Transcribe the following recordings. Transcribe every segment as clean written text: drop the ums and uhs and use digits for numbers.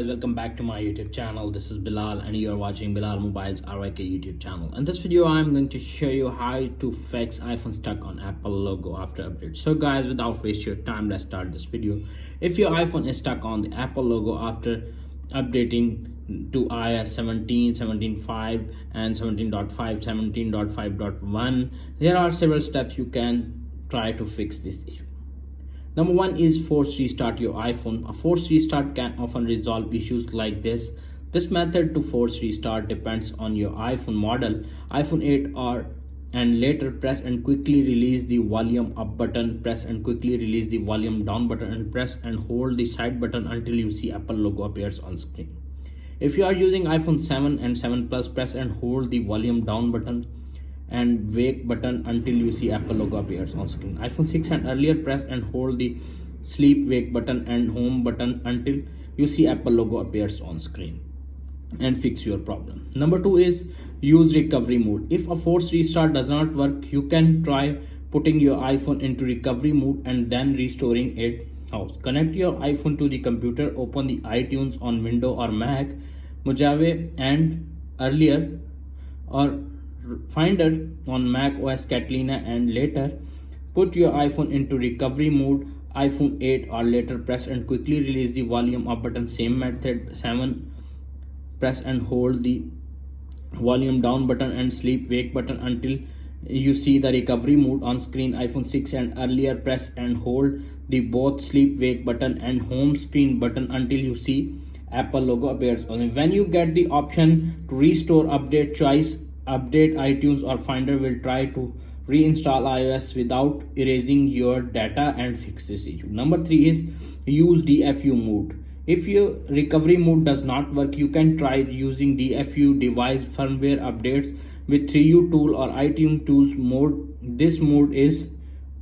guys, welcome back to my YouTube channel. This is Bilal and you are watching Bilal Mobiles RYK YouTube channel. In this video I'm going to show you how to fix iPhone stuck on Apple logo after update. So guys, without wasting your time, let's start this video. If your iPhone is stuck on the Apple logo after updating to iOS 17, 17.5 and 17.5, 17.5.1, there are several steps you can try to fix this issue. Number one is force restart your iPhone. A force restart can often resolve issues like this. This method to force restart depends on your iPhone model. iPhone 8 or and later, press and quickly release the volume up button, press and quickly release the volume down button, and press and hold the side button until you see Apple logo appears on screen. If you are using iPhone 7 and 7 Plus, press and hold the volume down button and wake button until you see Apple logo appears on screen. iPhone 6 and earlier, press and hold the sleep wake button and home button until you see Apple logo appears on screen and fix your problem. Number two is use recovery mode. If a force restart does not work, you can try putting your iPhone into recovery mode and then restoring it out. Connect your iPhone to the computer, open the iTunes on Windows or Mac, Mojave and earlier or Finder on Mac OS Catalina, and later put your iPhone into recovery mode. iPhone 8 or later, press and quickly release the volume up button. Same method. 7, press and hold the volume down button and sleep wake button until you see the recovery mode on screen. iPhone 6 and earlier, press and hold the both sleep wake button and home screen button until you see Apple logo appears on. When you get the option to restore update choice, update iTunes or Finder will try to reinstall iOS without erasing your data and fix this issue. Number three is use DFU mode. If your recovery mode does not work, you can try using DFU device firmware updates with 3U tool or iTunes tools mode. This mode is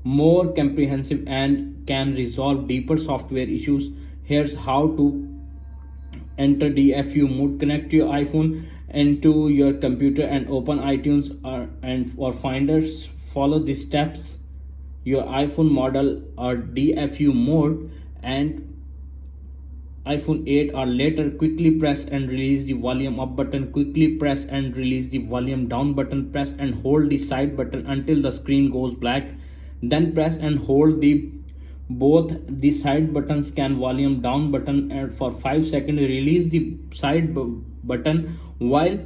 more comprehensive and can resolve deeper software issues. Here's how to enter DFU mode. Connect your iPhone into your computer and open iTunes or Finder. Follow the steps. Your iPhone model or DFU mode and iPhone 8 or later, quickly press and release the volume up button, quickly press and release the volume down button, press and hold the side button until the screen goes black, then press and hold both the side buttons can volume down button, and for 5 seconds release the side button while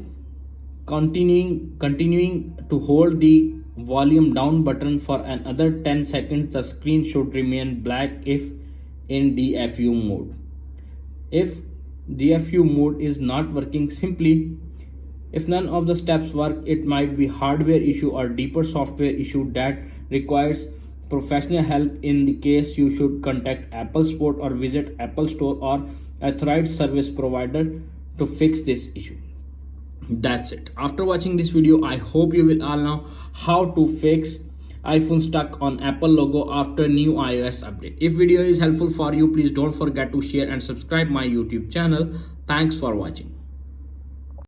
continuing to hold the volume down button for another 10 seconds. The screen should remain black if in DFU mode. If DFU mode is not working, if none of the steps work, it might be hardware issue or deeper software issue that requires professional help. In the case, you should contact Apple Support or visit Apple Store or authorized service provider to fix this issue. That's it. After watching this video, I hope you will all know how to fix iPhone stuck on Apple logo after new iOS update. If video is helpful for you, please don't forget to share and subscribe my YouTube channel. Thanks for watching.